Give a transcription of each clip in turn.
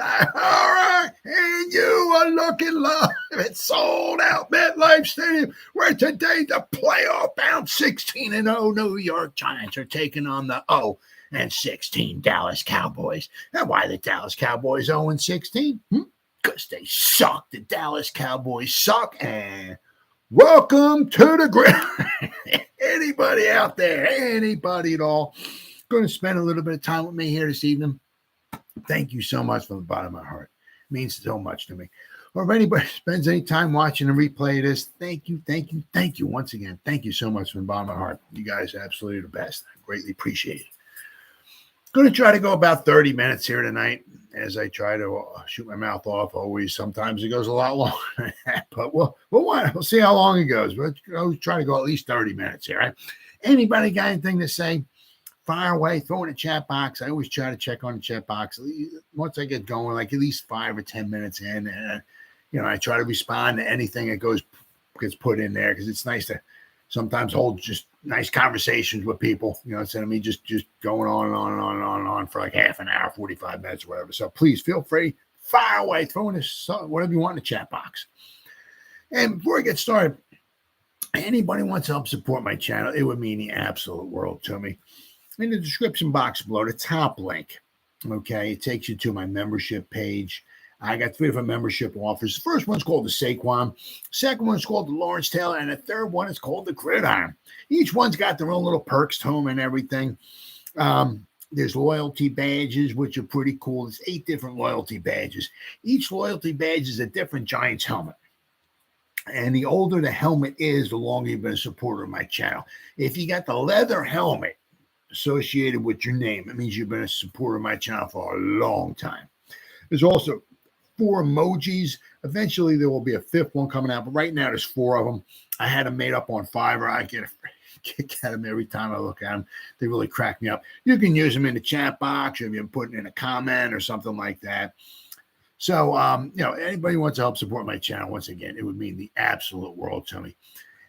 live. All right, and you are looking live at sold out MetLife Stadium, where today the playoff-bound 16-0 New York Giants are taking on the 0-16 Dallas Cowboys. And why the Dallas Cowboys 0-16? Because they suck. The Dallas Cowboys suck. And welcome to the Gridiron. Anybody out there, anybody at all, going to spend a little bit of time with me here this evening? Thank you so much from the bottom of my heart. It means so much to me. Or if anybody spends any time watching a replay of this, thank you once again. Thank you so much from the bottom of my heart. You guys are absolutely the best. I greatly appreciate it. Going to try to go about 30 minutes here tonight as I try to shoot my mouth off. Always, sometimes it goes a lot longer than that, but we'll see how long it goes. But I'll try to go at least 30 minutes here. Right? Anybody got anything to say? Fire away, throw in the chat box. I always try to check on the chat box once I get going, like at least 5 or 10 minutes in, and I try to respond to anything that gets put in there, because it's nice to sometimes hold just nice conversations with people, instead of me just going on and on and on and on and on for like half an hour, 45 minutes or whatever. So please feel free, fire away, throw in this whatever you want in the chat box. And before I get started, anybody wants to help support my channel, it would mean the absolute world to me. In the description box below, the top link, okay, it takes you to my membership page. I got 3 different membership offers. The first one's called the Saquon. Second one's called the Lawrence Taylor. And the third one is called the Gridiron. Each one's got their own little perks to them and everything. There's loyalty badges, which are pretty cool. There's 8 different loyalty badges. Each loyalty badge is a different Giants helmet. And the older the helmet is, the longer you've been a supporter of my channel. If you got the leather helmet associated with your name, it means you've been a supporter of my channel for a long time. There's also 4 emojis. Eventually there will be a 5th one coming out, but right now there's 4 of them. I had them made up on Fiverr. I get a kick at them every time I look at them. They really crack me up. You can use them in the chat box, or if you're putting in a comment or something like that. So anybody who wants to help support my channel, once again, it would mean the absolute world to me.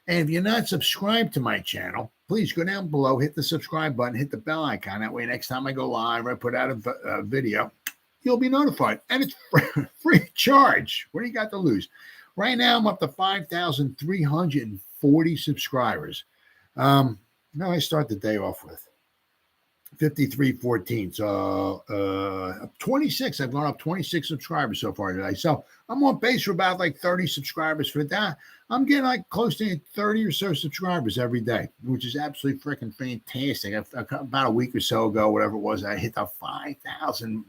And if you're not subscribed to my channel, please go down below, hit the subscribe button, hit the bell icon. That way, next time I go live, I put out a video, you'll be notified. And it's free of charge. What do you got to lose? Right now, I'm up to 5,340 subscribers. Now I start the day off with 5,314. So 26. I've gone up 26 subscribers so far today. So I'm on pace for about like 30 subscribers for that. I'm getting like close to 30 or so subscribers every day, which is absolutely freaking fantastic. About a week or so ago, whatever it was, I hit the 5,000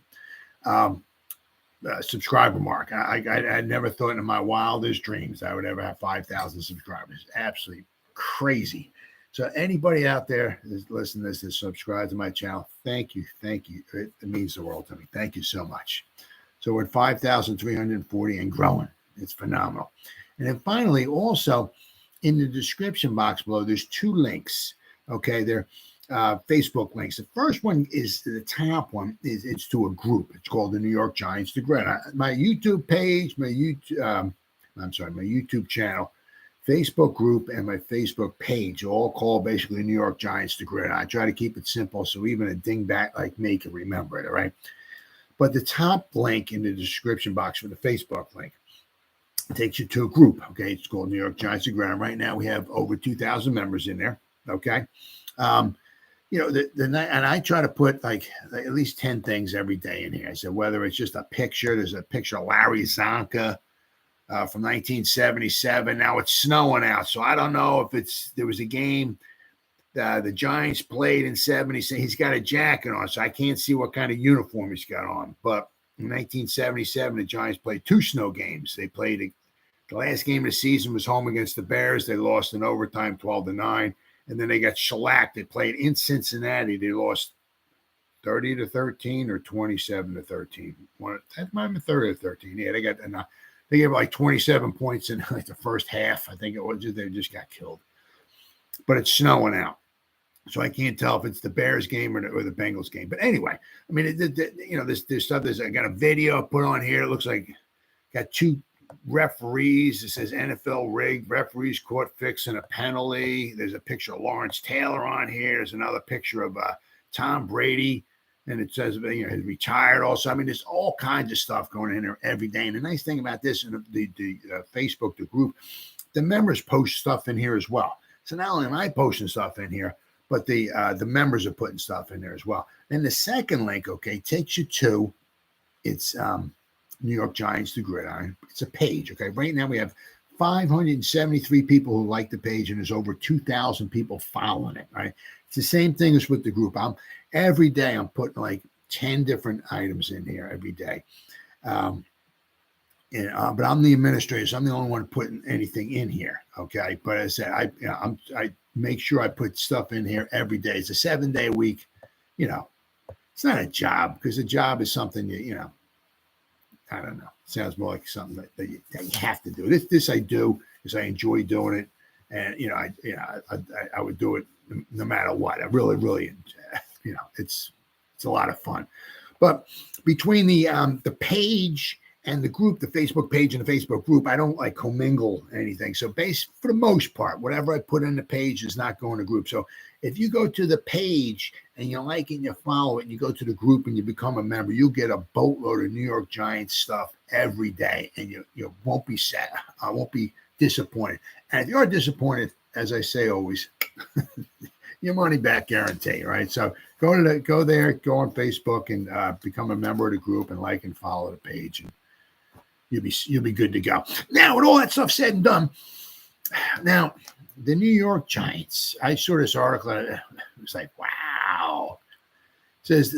subscriber mark. I never thought in my wildest dreams I would ever have 5,000 subscribers. Absolutely crazy. So anybody out there that's listening to this, that subscribes to my channel, thank you. It means the world to me. Thank you so much. So we're at 5,340 and growing. It's phenomenal. And then finally, also in the description box below, there's 2 links. Okay, they're Facebook links. The first one is the top one. It's to a group. It's called the New York Giants, the Gridiron. My YouTube page, my YouTube channel, Facebook group, and my Facebook page all call basically New York Giants, the Gridiron. I try to keep it simple so even a dingbat like me can remember it, all right? But the top link in the description box for the Facebook link takes you to a group, okay? It's called New York Giants, the Gridiron. Right now we have over 2,000 members in there, okay? And I try to put like at least 10 things every day in here. I said, whether it's just a picture, there's a picture of Larry Zonka from 1977. Now it's snowing out, so I don't know if there was a game the Giants played in 77. He's got a jacket on, so I can't see what kind of uniform he's got on. But in 1977, the Giants played 2 snow games. They played the last game of the season was home against the Bears. They lost in overtime 12-9. And then they got shellacked. They played in Cincinnati. They lost 30-13 or 27-13. That might have been 30-13. Yeah, they gave like 27 points in like the first half. I think it was. They just got killed. But it's snowing out, so I can't tell if it's the Bears game or the Bengals game. But anyway, I mean, this stuff. I got a video put on here. It looks like got 2 referees. It says NFL rigged. Referees caught fixing a penalty. There's a picture of Lawrence Taylor on here. There's another picture of Tom Brady And it says, he's retired also. I mean, there's all kinds of stuff going in there every day. And the nice thing about this, and the Facebook, the group, the members post stuff in here as well. So not only am I posting stuff in here, but the members are putting stuff in there as well. Then the second link, okay, takes you to, it's New York Giants, the Gridiron. It's a page, okay? Right now we have 573 people who like the page, and there's over 2,000 people following it, right? It's the same thing as with the group. Every day I'm putting like 10 different items in here every day. But I'm the administrator, so I'm the only one putting anything in here, okay? But as I said, I make sure I put stuff in here every day. It's a 7-day week. It's not a job, because a job is something I don't know. It sounds more like something that you have to do. This I do because I enjoy doing it, and I would do it no matter what. I really, it's a lot of fun. But between the page and the group, the Facebook page and the Facebook group, I don't like commingle anything. So for the most part, whatever I put in the page is not going to group. So if you go to the page and you like it and you follow it and you go to the group and you become a member, you'll get a boatload of New York Giants stuff every day, and you won't be sad. I won't be disappointed. And if you're disappointed, as I say always, your money back guarantee, right? So go there, go on Facebook and become a member of the group and like and follow the page, and you'll be good to go. Now, with all that stuff said and done, now the New York Giants. I saw this article. It was like, wow. It says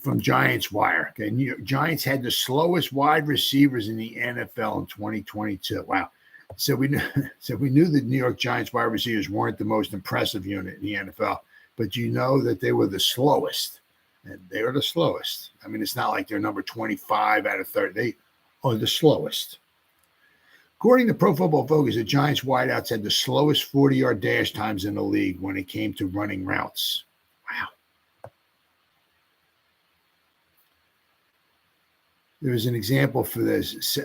from Giants Wire. Okay, New York Giants had the slowest wide receivers in the NFL in 2022. Wow. So we knew the New York Giants wide receivers weren't the most impressive unit in the NFL, but you know that they were the slowest, and they were the slowest. I mean, it's not like they're number 25 out of 30. They are the slowest. According to Pro Football Focus, the Giants wideouts had the slowest 40-yard dash times in the league when it came to running routes. Wow. There was an example for this.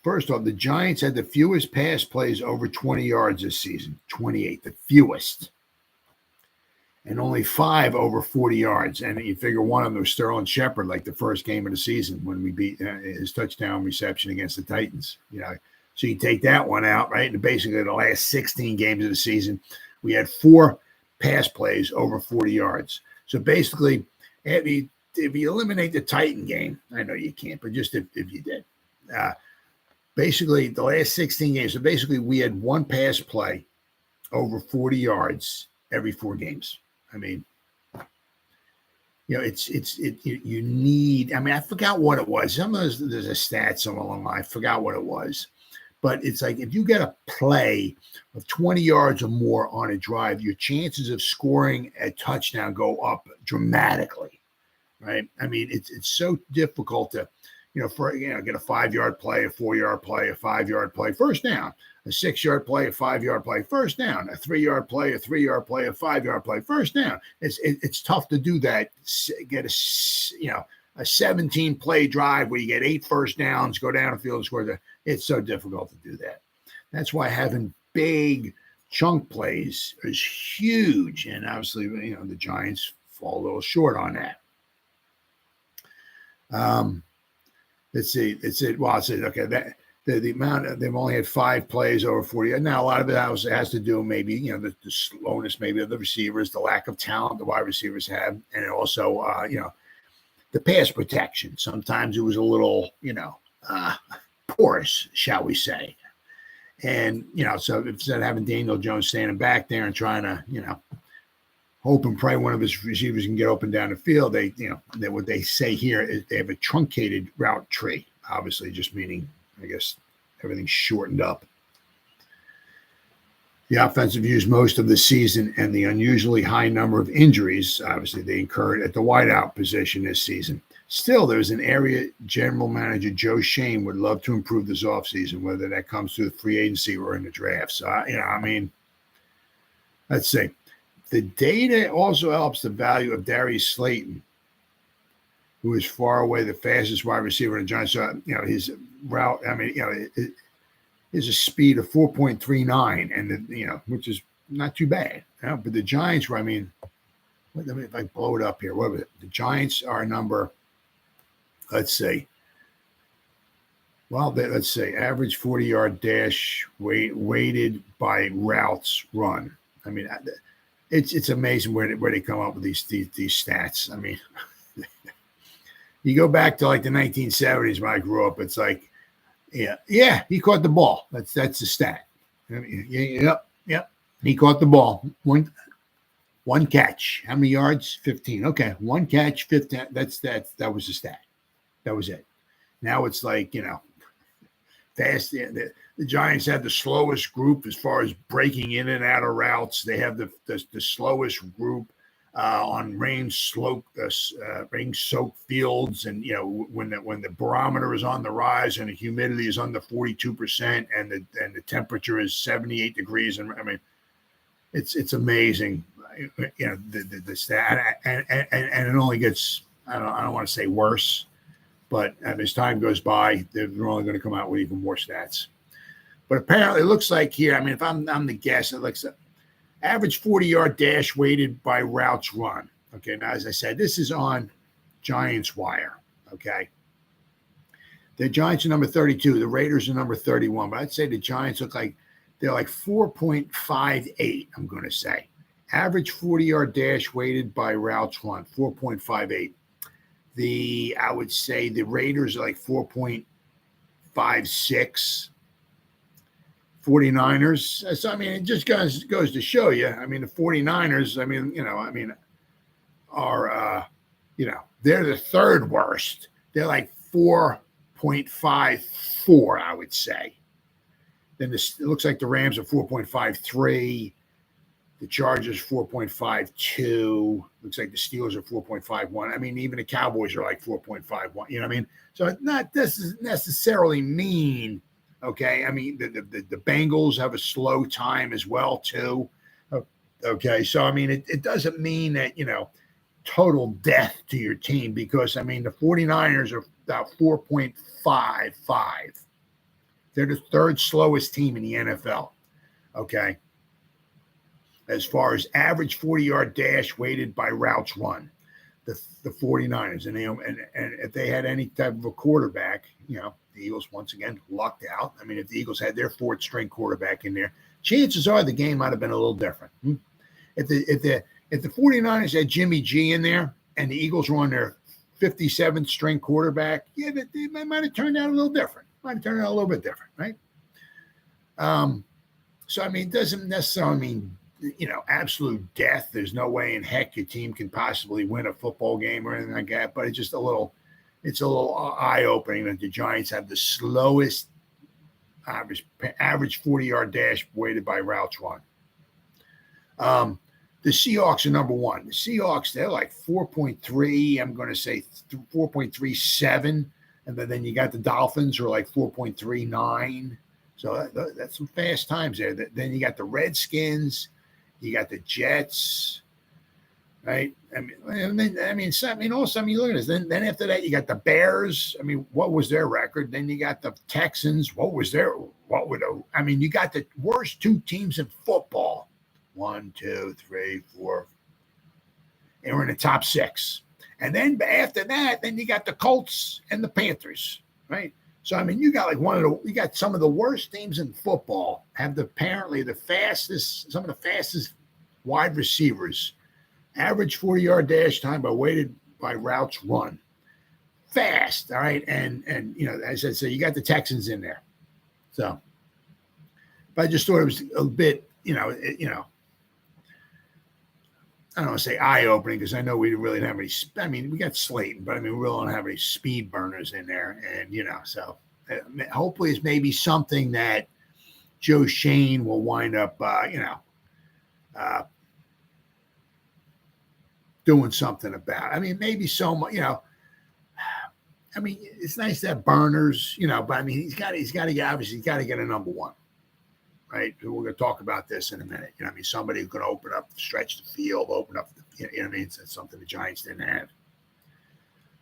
First off, the Giants had the fewest pass plays over 20 yards this season, 28, the fewest. And only 5 over 40 yards. And you figure one of them was Sterling Shepard, like the first game of the season when we beat his touchdown reception against the Titans. So you take that one out, right? And basically the last 16 games of the season, we had 4 pass plays over 40 yards. So basically, if you eliminate the Titan game, I know you can't, but just if you did, basically the last 16 games. So basically we had 1 pass play over 40 yards every 4 games. I mean, you need. I mean, I forgot what it was. There's a stat somewhere along the line. I forgot what it was, but it's like if you get a play of 20 yards or more on a drive, your chances of scoring a touchdown go up dramatically, right? I mean, it's so difficult to, get a 5-yard play, a 4-yard play, a 5-yard play, first down. A 6-yard play, a 5-yard play, first down. A 3-yard play, a 3-yard play, a 5-yard play, first down. It's tough to do that. Get a 17-play drive where you get 8 first downs, go down the field and score. It's so difficult to do that. That's why having big chunk plays is huge. And obviously, the Giants fall a little short on that. Let's see. Well, it says okay that. The amount they've only had 5 plays over 40. Now a lot of it has to do maybe the slowness maybe of the receivers, the lack of talent the wide receivers have, and also the pass protection. Sometimes it was a little porous, shall we say? And so instead of having Daniel Jones standing back there and trying to hope and pray one of his receivers can get open down the field, they what they say here is they have a truncated route tree. Obviously, just meaning, I guess, everything's shortened up. The offensive used most of the season, and the unusually high number of injuries, obviously, they incurred at the wideout position this season. Still, there's an area general manager Joe Schoen would love to improve this offseason, whether that comes through the free agency or in the draft. So, let's see. The data also helps the value of Darius Slayton, who is far away the fastest wide receiver in the Giants. So, his route, is a speed of 4.39, and which is not too bad. But the Giants were, Let me, if I blow it up here, what was it? The Giants are number, let's see. Well, let's say average 40-yard dash weighted by routes run. I mean, it's amazing where they come up with these stats. I mean, you go back to like the 1970s when I grew up. It's like, yeah, he caught the ball. That's the stat. I mean, yep. He caught the ball. One catch. How many yards? 15. Okay, one catch, 15. That was the stat. That was it. Now it's like, fast. The Giants have the slowest group as far as breaking in and out of routes. They have the slowest group on rain-soaked fields, and when the barometer is on the rise and the humidity is under 42% and the temperature is 78 degrees, and I mean, it's amazing. The stat, and it only gets, I don't want to say worse, but as time goes by, they're only going to come out with even more stats. But apparently, it looks like here, I mean, if I'm the guess, it looks like average 40-yard dash weighted by routes run. Okay, now, as I said, this is on Giants Wire, okay? The Giants are number 32. The Raiders are number 31. But I'd say the Giants look like they're like 4.58, I'm going to say. Average 40-yard dash weighted by routes run, 4.58. I would say the Raiders are like 4.56. 49ers. So, I mean, it just goes to show you. I mean, the 49ers, are, they're the third worst. They're like 4.54, I would say. Then it looks like the Rams are 4.53. The Chargers 4.52. Looks like the Steelers are 4.51. I mean, even the Cowboys are like 4.51. You know what I mean? So it doesn't necessarily mean, okay. I mean, the Bengals have a slow time as well too. Okay, so I mean, it doesn't mean that total death to your team, because I mean the 49ers are about 4.55. They're the third slowest team in the NFL. Okay. As far as average 40-yard dash weighted by routes run, the 49ers. And if they had any type of a quarterback, the Eagles once again lucked out. I mean, if the Eagles had their fourth string quarterback in there, chances are the game might have been a little different. If the 49ers had Jimmy G in there and the Eagles were on their 57th string quarterback, they might have turned out a little different. Might have turned out a little bit different, right? So I mean, it doesn't necessarily mean absolute death. There's no way in heck your team can possibly win a football game or anything like that. But it's a little eye-opening that the Giants have the slowest average 40-yard dash weighted by routes run. The Seahawks are number one. The Seahawks, they're like 4.3. I'm going to say 4.37. And then you got the Dolphins who are like 4.39. So that's some fast times there. Then you got the Redskins. You got the Jets, right? Also, look at this. Then after that, you got the Bears. I mean, what was their record? Then you got the Texans. You got the worst two teams in football. 1, 2, 3, 4. They were in the top 6. And then after that, then you got the Colts and the Panthers, right? So, I mean, you got some of the worst teams in football have apparently some of the fastest wide receivers. Average 40-yard dash time weighted by routes run. Fast, all right? And as I said, you got the Texans in there. So, but I just thought it was a bit, I don't want to say eye-opening, because I know we really didn't have any. I mean, we got Slayton, but I mean, we really don't have any speed burners in there. And, so hopefully it's maybe something that Joe Shane will wind up, doing something about. I mean, maybe so much, I mean, it's nice to have burners, but I mean, he's got to get a number one. Right. We're going to talk about this in a minute. Somebody who can open up, stretch the field, open up, that's something the Giants didn't have.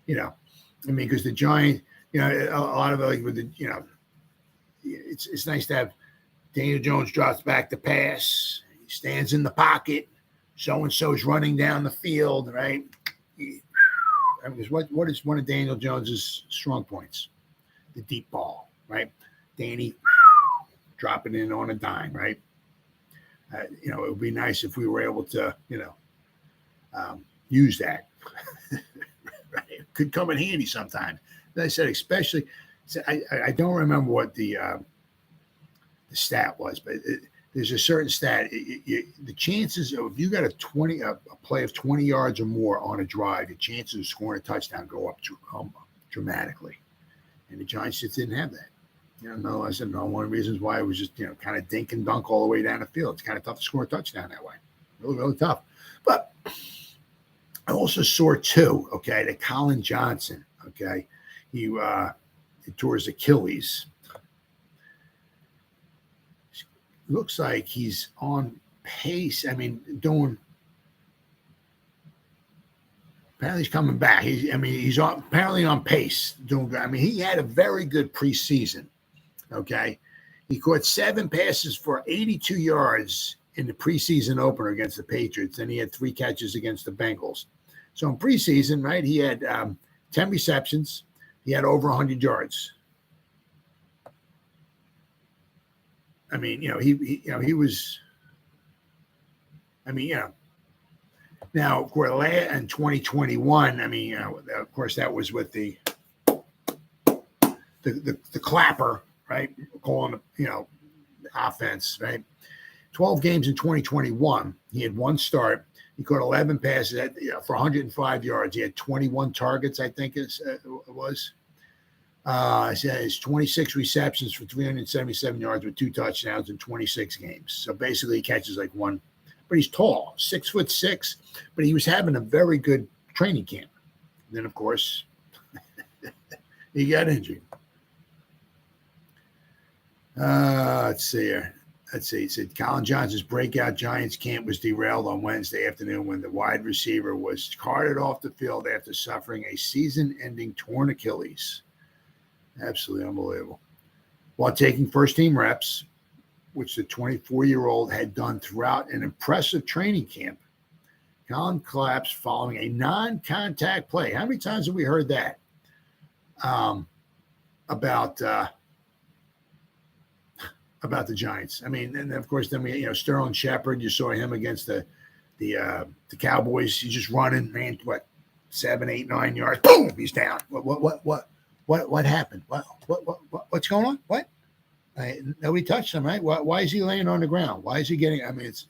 Because the Giants, a lot of with the, it's nice to have Daniel Jones drops back the pass. He stands in the pocket. so-and-so's running down the field, right? Because what is one of Daniel Jones's strong points? The deep ball, right? Danny dropping in on a dime, right? It would be nice if we were able to, use that. Right? It could come in handy sometimes. As I said, especially, I don't remember what the stat was, but there's a certain stat. The chances of, if you got a play of 20 yards or more on a drive, the chances of scoring a touchdown go up dramatically. And the Giants just didn't have that. I said, one of the reasons why it was just, kind of dink and dunk all the way down the field. It's kind of tough to score a touchdown that way. Really, really tough. But I also saw too, that Collin Johnson, he tore his Achilles. Looks like he's on pace. Apparently he's coming back. He's apparently on pace. Doing good. He had a very good preseason. He caught 7 passes for 82 yards in the preseason opener against the Patriots, and he had 3 catches against the Bengals. So in preseason, right, he had 10 receptions. He had over 100 yards. He was. Now, of course, in 2021, of course, that was with the clapper, right? Calling, the offense, right? 12 games in 2021. He had 1 start. He caught 11 passes for 105 yards. He had 21 targets, I think it was. It says 26 receptions for 377 yards with 2 touchdowns in 26 games. So basically, he catches like 1. But he's tall, 6'6", but he was having a very good training camp. And then, of course, he got injured. Let's see here. He said Collin Johnson's breakout Giants camp was derailed on Wednesday afternoon when the wide receiver was carted off the field after suffering a season-ending torn Achilles. Absolutely unbelievable. While taking first-team reps, which the 24-year-old had done throughout an impressive training camp, Collin collapsed following a non-contact play. How many times have we heard that? About the Giants. And of course, then we, Sterling Shepard, you saw him against the Cowboys. He's just running, man, 7, 8, 9 yards. Boom, he's down. What happened? What's going on? What? Nobody touched him, right? Why is he laying on the ground? Why is he getting? It's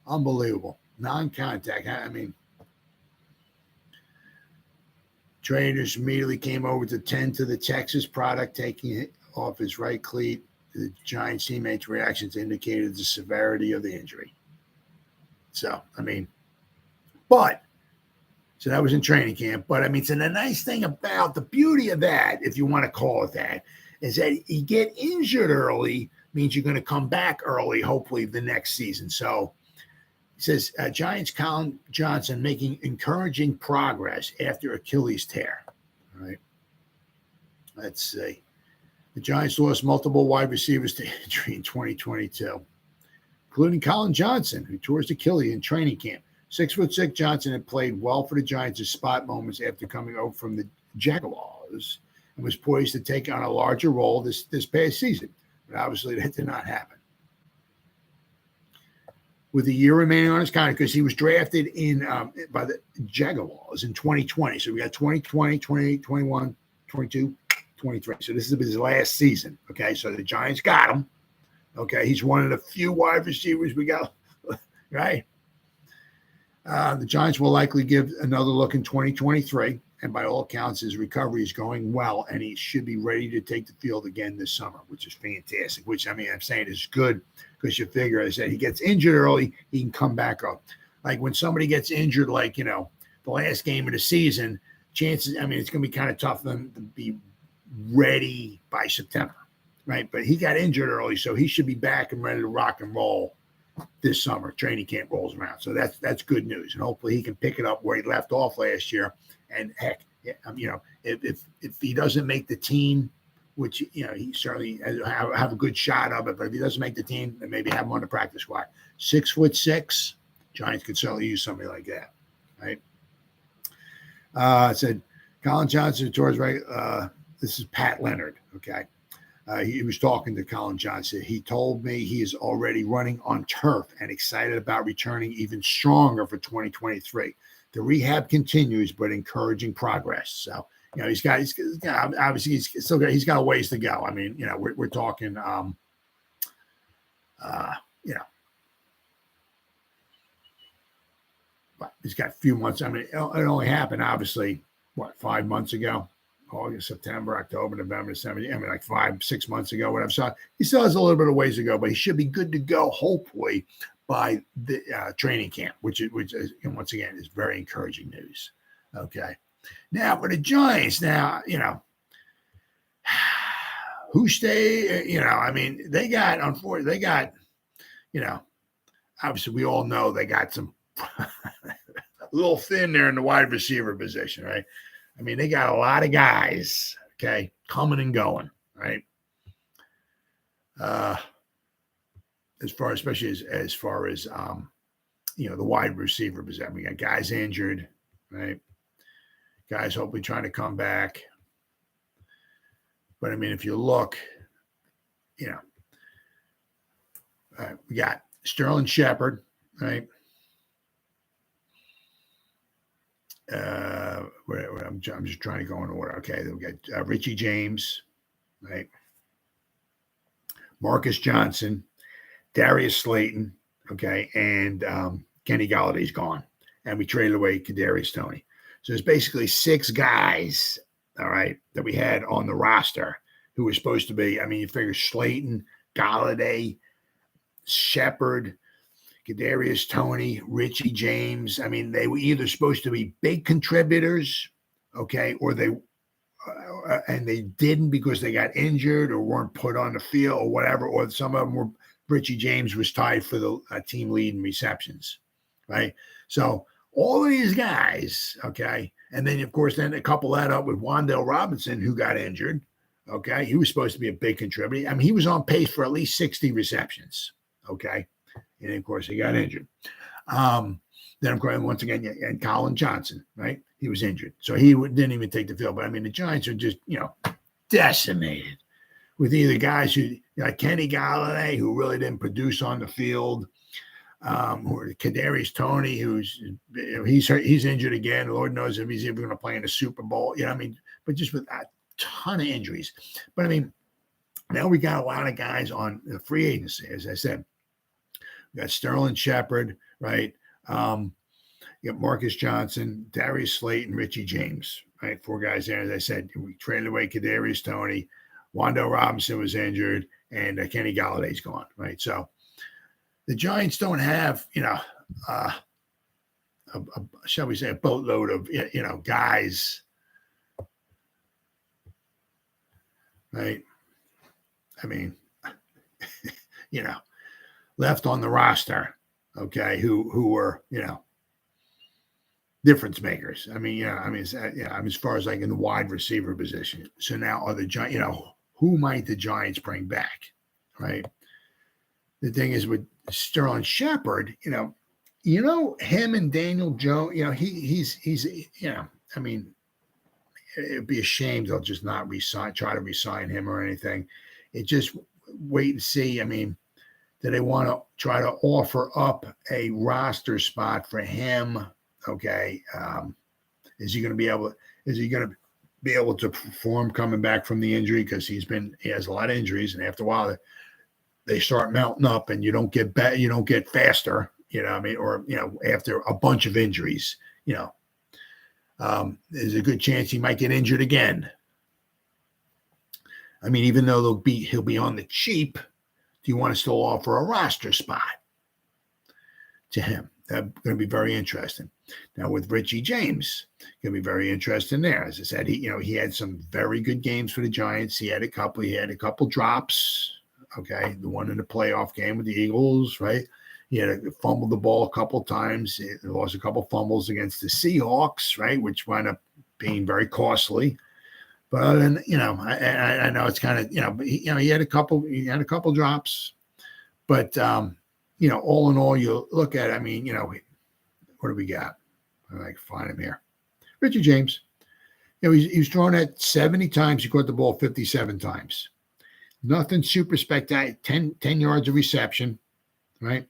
unbelievable. Non-contact. Traders immediately came over to tend to the Texas product, taking it off his right cleat. The Giants teammates' reactions indicated the severity of the injury. So that was in training camp. But so the nice thing about the beauty of that, if you want to call it that, is that you get injured early means you're going to come back early, hopefully the next season. So it says Giants Collin Johnson making encouraging progress after Achilles tear. All right. Let's see. The Giants lost multiple wide receivers to injury in 2022, including Collin Johnson, who tore his Achilles in training camp. 6'6" Johnson had played well for the Giants in spot moments after coming over from the Jaguars and was poised to take on a larger role this past season. But obviously that did not happen. With a year remaining on his contract, because he was drafted by the Jaguars in 2020. So we got 2020, 2021, 22, 23. So this is his last season. Okay, so the Giants got him. Okay, he's one of the few wide receivers we got, right? The Giants will likely give another look in 2023, and by all accounts, his recovery is going well, and he should be ready to take the field again this summer, which is fantastic. Which I'm saying is good because you figure, as I said, he gets injured early, he can come back up. Like when somebody gets injured, the last game of the season, chances, it's going to be kind of tough for them to be ready by September, right? But he got injured early, so he should be back and ready to rock and roll this summer. Training camp rolls around, so that's good news, and hopefully he can pick it up where he left off last year. And heck, if he doesn't make the team, which he certainly have a good shot of it, but if he doesn't make the team, then maybe have him on the practice squad. 6'6", Giants could certainly use somebody like that, right? It said, Collin Johnson, George, this is Pat Leonard, okay? He was talking to Collin Johnson. He told me he is already running on turf and excited about returning even stronger for 2023. The rehab continues, but encouraging progress. So, he's got obviously he's got a ways to go. I mean, we're talking, he's got a few months. I mean, it only happened, obviously, 5 months ago? August, September, October, November, December. I mean, like 5-6 months ago, whatever. So he still has a little bit of ways to go, but he should be good to go, hopefully, by the training camp, which is, once again, is very encouraging news. Okay. Now, for the Giants, who stay, I mean, they got, obviously we all know they got some a little thin there in the wide receiver position, right? I mean, they got a lot of guys, okay, coming and going, right? Especially as far as the wide receiver position. We got guys injured, right? Guys hopefully trying to come back. But I mean, if you look, we got Sterling Shepard, right? I'm just trying to go in order. Okay, then we got Richie James, right? Marcus Johnson, Darius Slayton, okay, and Kenny Galladay's gone, and we traded away Kadarius Toney. So there's basically 6 guys, all right, that we had on the roster who were supposed to be. I mean, you figure Slayton, Golladay, Shepard, Kadarius Toney, Richie James. I mean, they were either supposed to be big contributors, okay, or they didn't because they got injured or weren't put on the field or whatever, or some of them were. Richie James was tied for the team lead in receptions, right? So all of these guys, okay, and then of course then a couple that up with Wan'Dale Robinson who got injured, okay. He was supposed to be a big contributor. I mean, he was on pace for at least 60 receptions, okay. And of course, he got injured. Then, of course, once again, and Collin Johnson, right? He was injured. So he didn't even take the field. But I mean, the Giants are just, decimated with either guys who, like Kenny Golladay, who really didn't produce on the field, or Kadarius Toney, who's, he's injured again. Lord knows if he's ever going to play in the Super Bowl. But just with a ton of injuries. But I mean, now we got a lot of guys on the free agency, as I said. We got Sterling Shepard, right? You got Marcus Johnson, Darius Slayton, Richie James, right? 4 guys there. As I said, we traded away Kadarius Toney. Wan'Dale Robinson was injured, and Kenny Galladay's gone, right? So the Giants don't have, shall we say, a boatload of, guys, right? I mean, left on the roster, okay, who were, difference makers. I mean, as far as like in the wide receiver position. So now are the Giants, who might the Giants bring back, right? The thing is with Sterling Shepard, him and Daniel Jones, he's I mean, it'd be a shame they'll just not try to re-sign him or anything. It just wait and see. I mean, do they want to try to offer up a roster spot for him? Okay. Is he going to be able to perform coming back from the injury? Because he has a lot of injuries, and after a while they start mounting up and you don't get better, you don't get faster, or after a bunch of injuries, there's a good chance he might get injured again. I mean, even though he'll be on the cheap, do you want to still offer a roster spot to him? That's going to be very interesting. Now with Richie James, going to be very interesting there. As I said, he had some very good games for the Giants. He had a couple drops. Okay, the one in the playoff game with the Eagles, right? He had fumbled the ball a couple times. He lost a couple fumbles against the Seahawks, right, which wound up being very costly. But other than, I know it's kind of, but he had a couple drops, but all in all, you look at it, I mean, what do we got? I can find him here. Richie James. He was thrown at 70 times. He caught the ball 57 times. Nothing super spectacular. 10 yards of reception, right?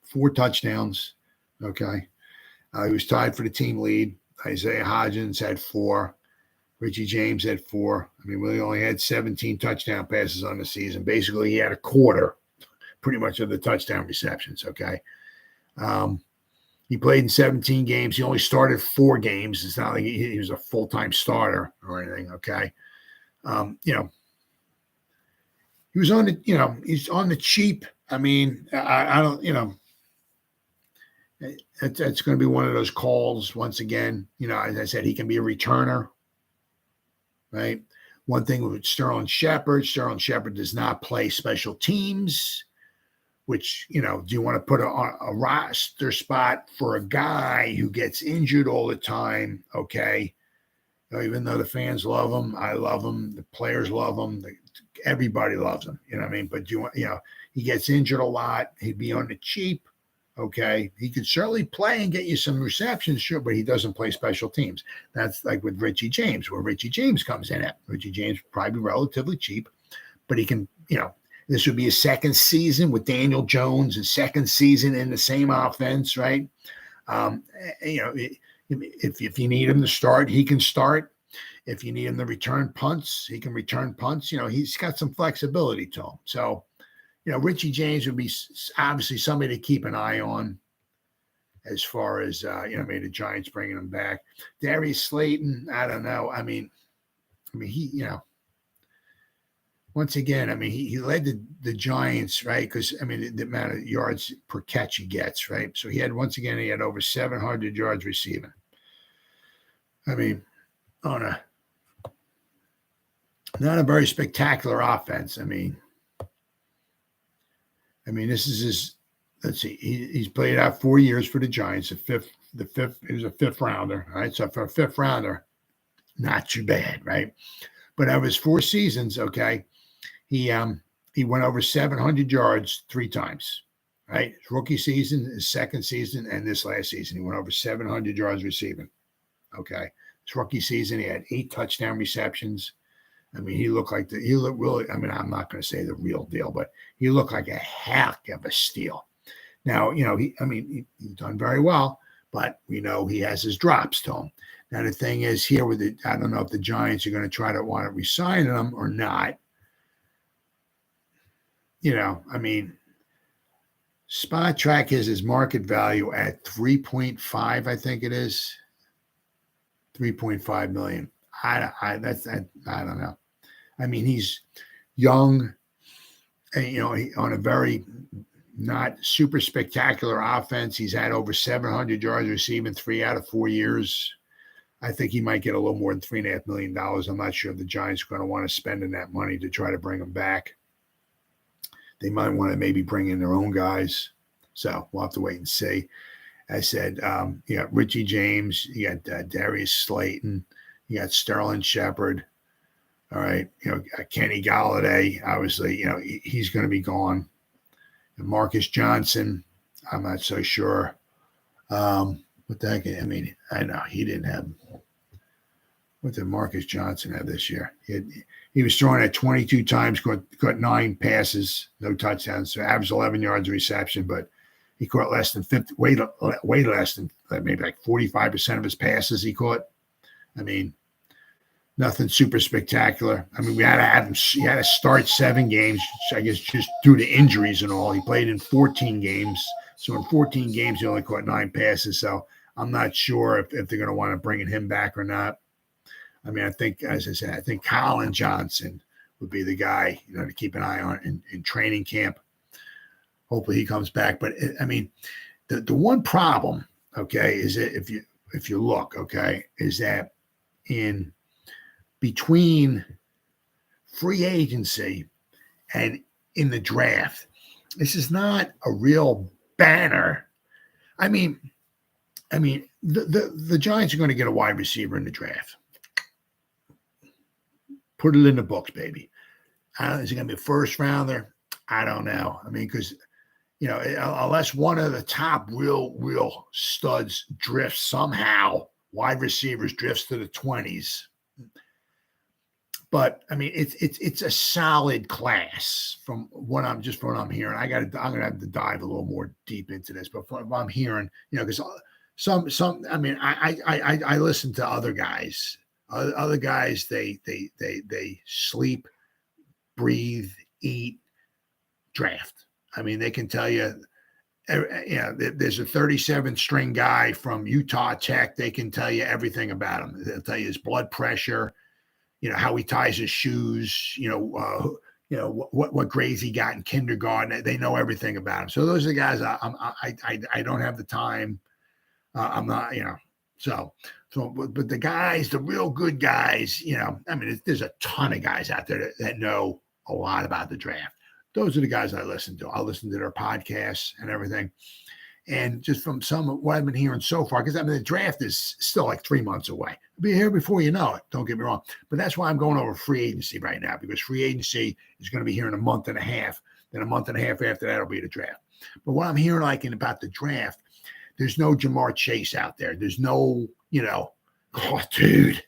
4 touchdowns. Okay. He was tied for the team lead. Isaiah Hodgins had 4. Richie James had 4. I mean, Willie only had 17 touchdown passes on the season. Basically, he had a quarter, pretty much, of the touchdown receptions. Okay. He played in 17 games. He only started 4 games. It's not like he was a full-time starter or anything. Okay. He was on the, he's on the cheap. I mean, I don't, it's going to be one of those calls once again. As I said, he can be a returner, right? One thing with Sterling Shepard does not play special teams, which, do you want to put a roster spot for a guy who gets injured all the time? Okay. Even though the fans love him, I love him, the players love him, everybody loves him, you know what I mean? But he gets injured a lot. He'd be on the cheap. Okay. He could certainly play and get you some receptions, sure, but he doesn't play special teams. That's like with Richie James, where Richie James comes in at. Richie James probably relatively cheap, but he can, this would be his second season with Daniel Jones, his second season in the same offense, right? If you need him to start, he can start. If you need him to return punts, he can return punts. He's got some flexibility to him. So, Richie James would be obviously somebody to keep an eye on as far as, maybe the Giants bringing him back. Darius Slayton, I don't know. I mean, he, once again, he led the Giants, right? Because, the amount of yards per catch he gets, right? So he had over 700 yards receiving. On not a very spectacular offense. This is his, let's see, he's played out 4 years for the Giants, he was a 5th rounder, right? So for a 5th rounder, not too bad, right? But out of his 4 seasons, okay, he went over 700 yards 3 times, right? His rookie season, his second season, and this last season, he went over 700 yards receiving, okay? His rookie season, he had 8 touchdown receptions. He looked really, I'm not going to say the real deal, but he looked like a heck of a steal. Now, he's done very well, but we know he has his drops to him. Now, the thing is here I don't know if the Giants are going to try to want to re-sign him or not. Spot Track has his market value at 3.5, I think it is. 3.5 million. I don't know. He's young, and, on a very not super spectacular offense. He's had over 700 yards receiving 3 out of 4 years. I think he might get a little more than $3.5 million. I'm not sure if the Giants are going to want to spend that money to try to bring him back. They might want to maybe bring in their own guys. So we'll have to wait and see. I said, you got Richie James, you got Darius Slayton, you got Sterling Shepard. All right, Kenny Golladay, obviously, he's going to be gone. And Marcus Johnson, I'm not so sure. What the heck? I know he didn't have. What did Marcus Johnson have this year? He was throwing at 22 times, caught 9 passes, no touchdowns, so averaged 11 yards of reception, but he caught less than 50, way less than maybe like 45% of his passes he caught. Nothing super spectacular. We had to have him. He had to start 7 games, I guess, just due to injuries and all. He played in 14 games. So in 14 games, he only caught 9 passes. So I'm not sure if they're going to want to bring him back or not. I think, as I said, I think Collin Johnson would be the guy, to keep an eye on in training camp. Hopefully he comes back. But the one problem, okay, is that if you look, okay, is that in between free agency and in the draft, this is not a real banner. The Giants are going to get a wide receiver in the draft. Put it in the books, baby. Is it going to be a first rounder? I don't know. Because unless one of the top real studs drifts somehow, wide receivers drifts to the 20s. But I mean, it's a solid class from what I'm hearing. I'm gonna have to dive a little more deep into this, but from what I'm hearing, because some. I mean, I listen to other guys. Other guys, they sleep, breathe, eat, draft. I mean, they can tell you. There's a 37 string guy from Utah Tech. They can tell you everything about him. They'll tell you his blood pressure. How he ties his shoes, what grades he got in kindergarten. They know everything about him. So those are the guys I don't have the time. I'm not, but the guys, the real good guys, I mean, there's a ton of guys out there that know a lot about the draft. Those are the guys I listen to. I listen to their podcasts and everything. And just from some of what I've been hearing so far, because I mean, the draft is still like 3 months away. It'll be here before you know it. Don't get me wrong. But that's why I'm going over free agency right now, because free agency is going to be here in a month and a half. Then a month and a half after that will be the draft. But what I'm hearing about the draft, there's no Jamar Chase out there. There's no, oh, dude,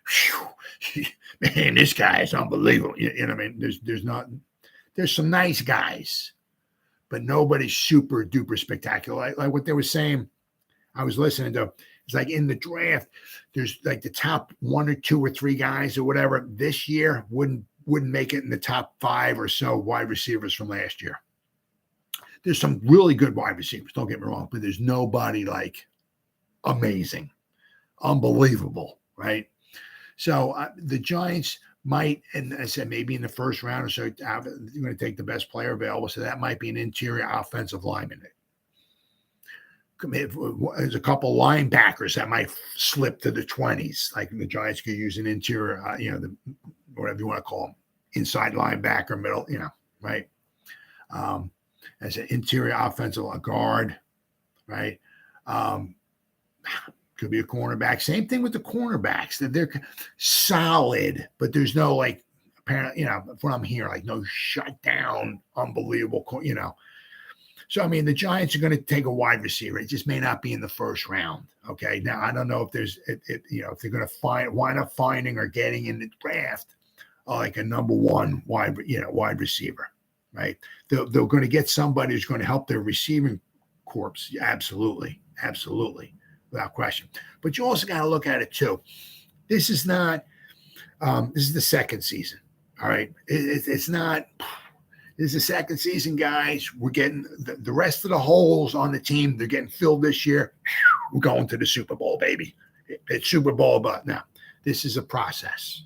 whew, man, this guy is unbelievable. I mean? There's some nice guys, but nobody's super duper spectacular. Like what they were saying, I was listening to, it's like in the draft, there's like the top 1 or 2 or 3 guys or whatever this year wouldn't make it in the top 5 or so wide receivers from last year. There's some really good wide receivers, don't get me wrong, but there's nobody like amazing, unbelievable, right? So the Giants might, and I said maybe in the first round or so, you're going to take the best player available. So that might be an interior offensive lineman. There's a couple linebackers that might slip to the 20s. Like the Giants could use an interior, whatever you want to call them, inside linebacker, middle, right? As an interior offensive guard, right? Could be a cornerback. Same thing with the cornerbacks. They're solid, but there's no like apparently, what I'm hearing, like no shutdown, unbelievable, So I mean, the Giants are going to take a wide receiver. It just may not be in the first round. Okay. Now I don't know if there's if they're going to wind up finding or getting in the draft like a number 1 wide receiver, right? They're going to get somebody who's going to help their receiving corps. Absolutely. Without question. But you also got to look at it too. This is not, this is the second season. All right. It's not, this is the second season, guys. We're getting the rest of the holes on the team. They're getting filled this year. We're going to the Super Bowl, baby. It's Super Bowl, but now this is a process.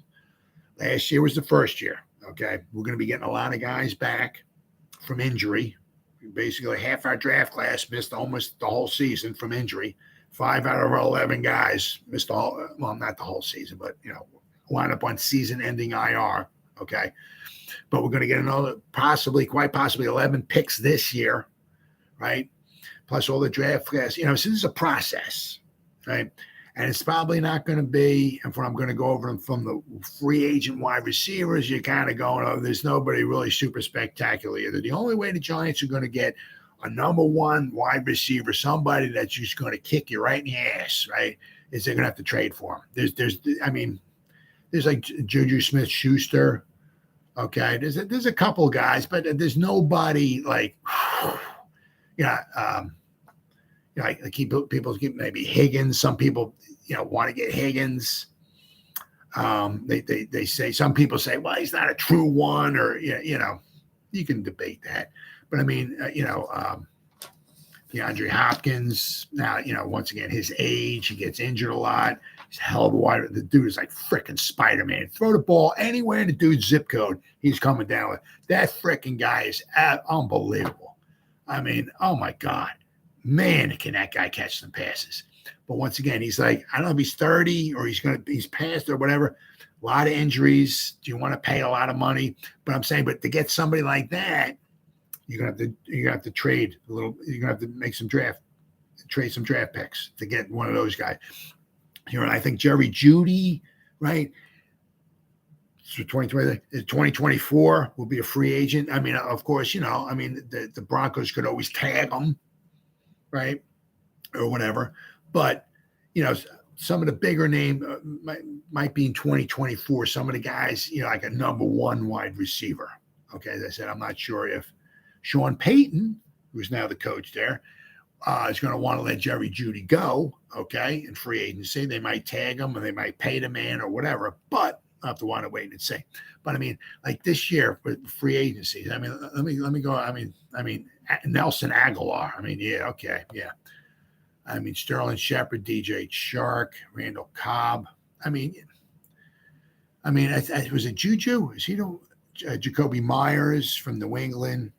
Last year was the first year. Okay. We're going to be getting a lot of guys back from injury. Basically half our draft class missed almost the whole season from injury. 5 out of our 11 guys missed not the whole season, but, wind up on season-ending IR, okay? But we're going to get another quite possibly 11 picks this year, right? Plus all the draft class. So this is a process, right? And it's probably not going to be, and when I'm going to go over them from the free agent wide receivers, you're kind of going, there's nobody really super spectacular either. The only way the Giants are going to get a number 1 wide receiver, somebody that's just going to kick you right in the ass, right, is they're going to have to trade for him. There's like Juju Smith-Schuster, okay? There's a couple of guys, but there's nobody like, like people keep maybe Higgins. Some people, want to get Higgins. They say, some people say, well, he's not a true one, or, you can debate that. But I mean, DeAndre Hopkins, now, once again, his age, he gets injured a lot. He's a hell of a wide. The dude is like freaking Spider-Man. Throw the ball anywhere in the dude's zip code, he's coming down with. That freaking guy is unbelievable. I mean, oh my God. Man, can that guy catch some passes. But once again, he's like, I don't know if he's 30 or he's past or whatever. A lot of injuries. Do you want to pay a lot of money? But I'm saying, but to get somebody like that, you're gonna have to trade a little. You're gonna have to trade some draft picks to get one of those guys. I think Jerry Jeudy, right? So 2024 will be a free agent. I mean, of course, the Broncos could always tag him, right, or whatever. But some of the bigger name might be in 2024. Some of the guys, like a number one wide receiver. Okay, as I said, I'm not sure if Sean Payton, who's now the coach there, is going to want to let Jerry Jeudy go. Okay, in free agency, they might tag him or they might pay the man or whatever. But I have to want to wait and see. But I mean, like this year with free agencies, I mean, let me go. I mean, Nelson Aguilar. I mean, yeah, okay, yeah. I mean, Sterling Shepard, DJ Shark, Randall Cobb. I mean, was it Juju? Is he the Jacoby Myers from New England?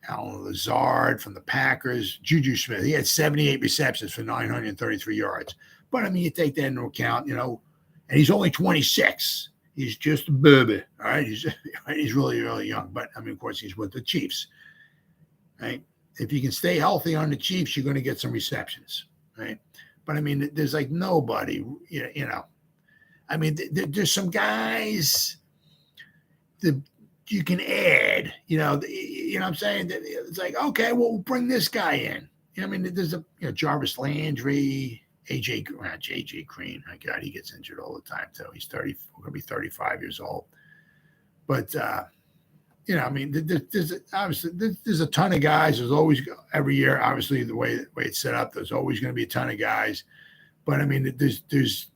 Alan Lazard from the Packers. Juju Smith. He had 78 receptions for 933 yards. But I mean, you take that into account, and he's only 26. He's just a baby. All right, he's really, really young. But I mean, of course, he's with the Chiefs. Right. If you can stay healthy on the Chiefs, you're going to get some receptions, right? But I mean, there's like nobody, I mean, there's some guys that you can add, what I'm saying? It's like, okay, well, we'll bring this guy in. I mean, there's Jarvis Landry, JJ Green. My God, he gets injured all the time, too. He's going to be 35 years old. But, I mean, there's a ton of guys. There's always every year, obviously, the way it's set up, there's always going to be a ton of guys. But I mean, there's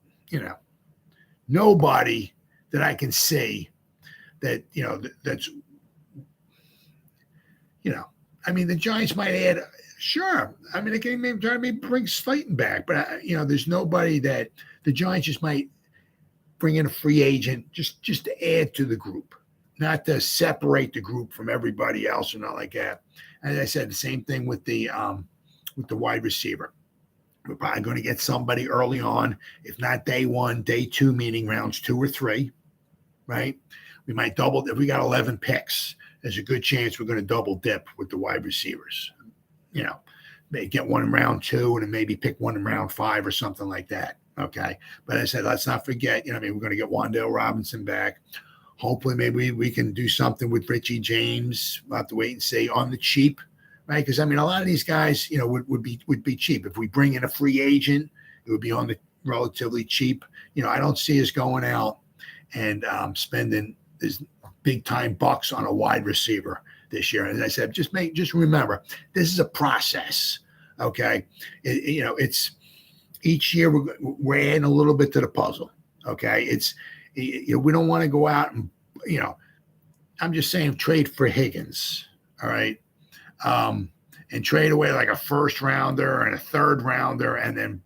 nobody that I can see that that's I mean, the Giants might add. Sure, I mean, they can maybe try to bring Slayton back, but there's nobody that the Giants just might bring in a free agent just to add to the group. Not to separate the group from everybody else or not like that. As I said, the same thing with the wide receiver. We're probably going to get somebody early on, if not day one, day two, meaning rounds 2 or 3, right? We might double. If we got 11 picks, there's a good chance we're going to double dip with the wide receivers. Maybe get one in round 2 and then maybe pick one in round 5 or something like that. Okay. But as I said, let's not forget, we're going to get Wan'Dale Robinson back. Hopefully, maybe we can do something with Richie James. We'll have to wait and see on the cheap, right? Because I mean, a lot of these guys, would be cheap. If we bring in a free agent, it would be on the relatively cheap. I don't see us going out and spending this big time bucks on a wide receiver this year. And as I said, just remember, this is a process. Okay, it's each year we're adding a little bit to the puzzle. Okay, we don't want to go out and, I'm just saying trade for Higgins, all right, and trade away like a first rounder and a third rounder and then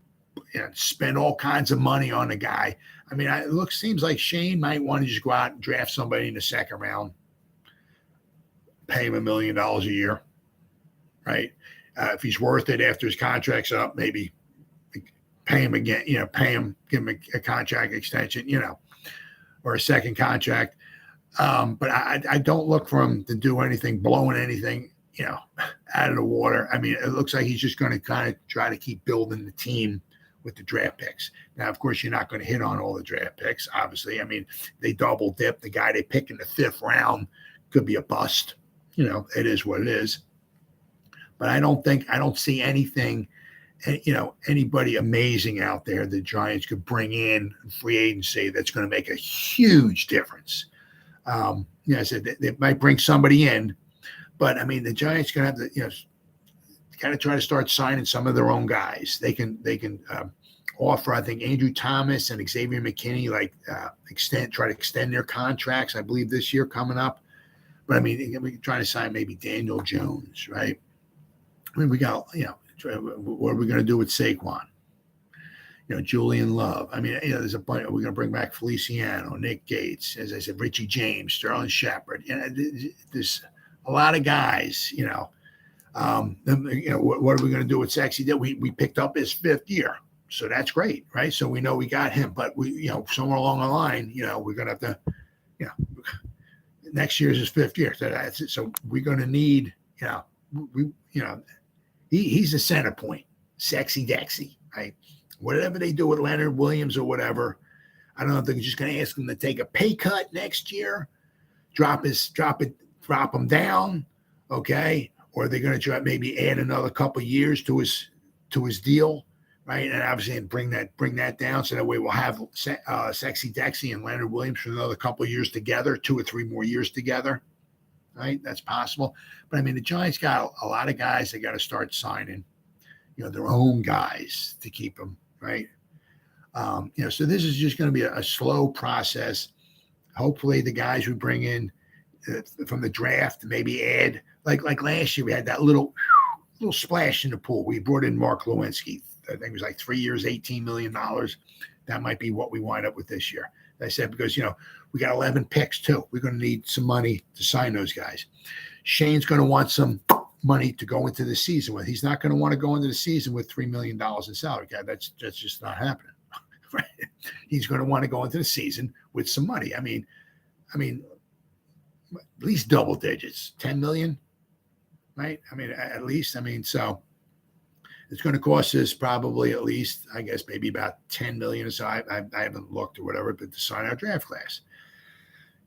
spend all kinds of money on the guy. I mean, seems like Shane might want to just go out and draft somebody in the second round, pay him $1 million a year, right? If he's worth it after his contract's up, maybe pay him again, give him a contract extension, or a second contract. But I don't look for him to do anything, blowing anything, out of the water. I mean, it looks like he's just going to kind of try to keep building the team with the draft picks. Now, of course, you're not going to hit on all the draft picks, obviously. I mean, they double dip. The guy they pick in the 5th round could be a bust. It is what it is. But I don't see anything, anybody amazing out there the Giants could bring in free agency that's going to make a huge difference. I said they might bring somebody in, but I mean, the Giants going to have to, kind of try to start signing some of their own guys. They can offer, I think, Andrew Thomas and Xavier McKinney, try to extend their contracts, I believe, this year coming up. But I mean, we can try to sign maybe Daniel Jones, right? I mean, we got, what are we going to do with Saquon? Julian Love. I mean, there's a bunch. We're going to bring back Feliciano, Nick Gates, as I said, Richie James, Sterling Shepard. There's a lot of guys, what are we going to do with Sexy? That we picked up his 5th year. So that's great, right? So we know we got him, but we, somewhere along the line, we're going to have to, next year's his 5th year. So that's it. So we're going to need, he's the center point, Sexy Dexy, right? Whatever they do with Leonard Williams or whatever, I don't know if they're just going to ask him to take a pay cut next year, drop him down, okay, or they're going to try maybe add another couple of years to his deal, right? And obviously bring that down so that way we'll have Sexy Dexy and Leonard Williams for another couple of years together, 2 or 3 more years together, right? That's possible. But I mean, the Giants got a lot of guys they got to start signing, their own guys to keep them, right? So this is just going to be a slow process. Hopefully the guys we bring in from the draft maybe add, like last year we had that little splash in the pool. We brought in Mark Lewinsky. I think it was like 3 years, $18 million. That might be what we wind up with this year. I said, because, we got 11 picks too. We're going to need some money to sign those guys. Shane's going to want some money to go into the season with. He's not going to want to go into the season with $3 million in salary cap. That's just not happening. Right? He's going to want to go into the season with some money. I mean, at least double digits, 10 million, right? I mean, at least, so it's going to cost us probably at least, I guess, maybe about 10 million or so. I haven't looked or whatever, but to sign our draft class.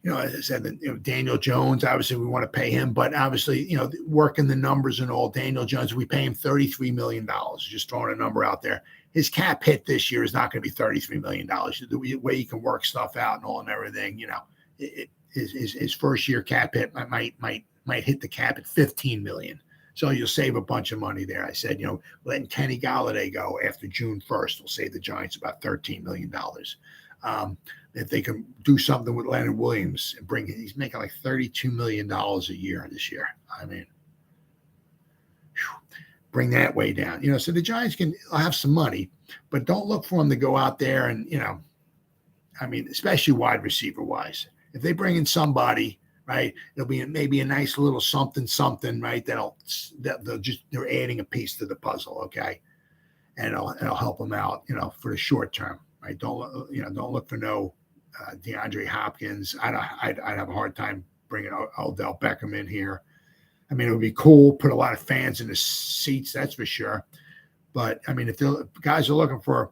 As I said, Daniel Jones, obviously we want to pay him, but obviously, working the numbers and all, Daniel Jones, we pay him $33 million, just throwing a number out there. His cap hit this year is not going to be $33 million. The way he can work stuff out and all and everything, his first year cap hit might hit the cap at $15 million. So you'll save a bunch of money there. I said, letting Kenny Golladay go after June 1st will save the Giants about $13 million. If they can do something with Leonard Williams and he's making like $32 million a year this year. I mean, bring that way down. So the Giants can have some money, but don't look for them to go out there and, especially wide receiver wise. If they bring in somebody, right, it'll be maybe a nice little something, right? They're adding a piece to the puzzle, okay, and it'll help them out, for the short term, right? Don't look for no DeAndre Hopkins. I'd have a hard time bringing Odell Beckham in here. I mean, it would be cool, put a lot of fans in the seats, that's for sure. But I mean, if the guys are looking for,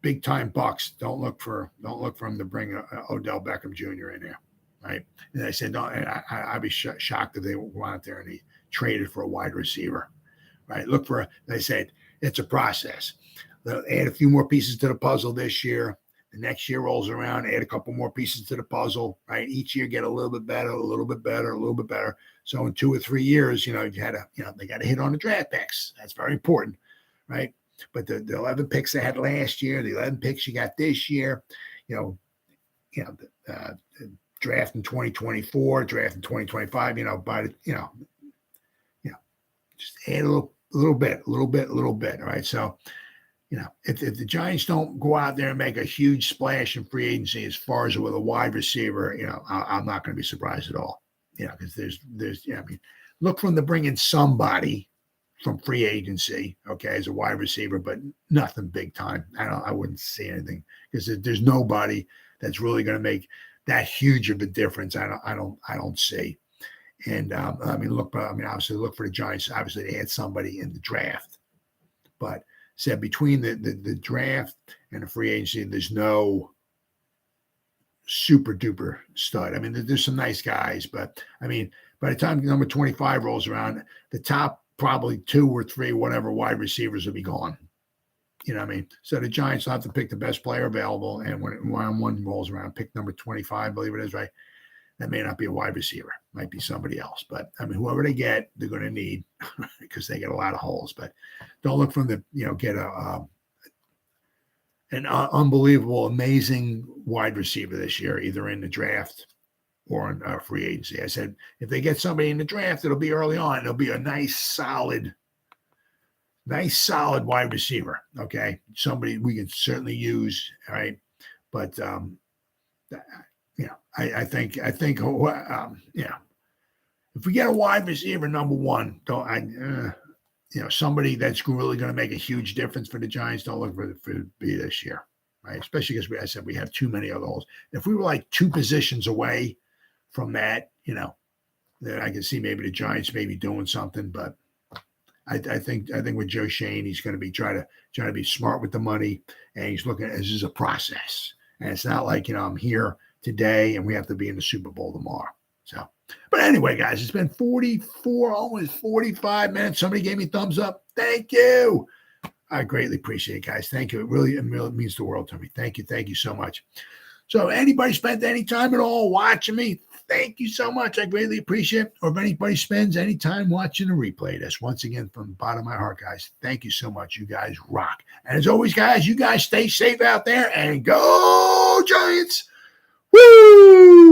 big time bucks, don't look for them to bring Odell Beckham Jr. in there, right? And I said, no, I'd be shocked if they went out there and he traded for a wide receiver, right? They said it's a process. They'll add a few more pieces to the puzzle this year. The next year rolls around, add a couple more pieces to the puzzle, right? Each year get a little bit better, a little bit better, a little bit better. So in 2 or 3 years, they got to hit on the draft picks. That's very important, right? But the 11 picks they had last year, the 11 picks you got this year, draft in 2024, draft in 2025, just add a little bit. All right. So, if the Giants don't go out there and make a huge splash in free agency as far as with a wide receiver, I'm not going to be surprised at all. Because there's look for them to bring in somebody from free agency, okay, as a wide receiver, but nothing big time. I wouldn't see anything because there's nobody that's really going to make that huge of a difference. I don't see. And obviously look for the Giants, obviously to add somebody in the draft, but said between the draft and the free agency, there's no super duper stud. I mean, there's some nice guys, but I mean, by the time number 25 rolls around, the top probably 2 or 3, whatever wide receivers will be gone. So the Giants will have to pick the best player available. And when round 1 rolls around, pick number 25, I believe it is, right? That may not be a wide receiver, might be somebody else. But I mean, whoever they get, they're going to need because they get a lot of holes. But don't look for them to, get an unbelievable, amazing wide receiver this year, either in the draft or in free agency. I said, if they get somebody in the draft, it'll be early on. It'll be a nice, solid wide receiver. Okay. Somebody we can certainly use. All right. But, I think, if we get a wide receiver, number 1, somebody that's really going to make a huge difference for the Giants, don't look for it to be this year, right? Especially because I said we have too many of those. If we were like 2 positions away from that, then I can see maybe the Giants maybe doing something, but I think with Joe Schoen, he's going to be trying to be smart with the money, and he's looking at this as a process. And it's not like, I'm here today and we have to be in the Super Bowl tomorrow. So, but anyway, guys, it's been 44, almost 45 minutes. Somebody gave me a thumbs up. Thank you. I greatly appreciate it, guys. Thank you. It really means the world to me. Thank you. Thank you so much. So anybody spent any time at all watching me, thank you so much. I greatly appreciate it. Or if anybody spends any time watching a replay of this, once again, from the bottom of my heart, guys, thank you so much. You guys rock. And as always, guys, you guys stay safe out there and go Giants. Woo!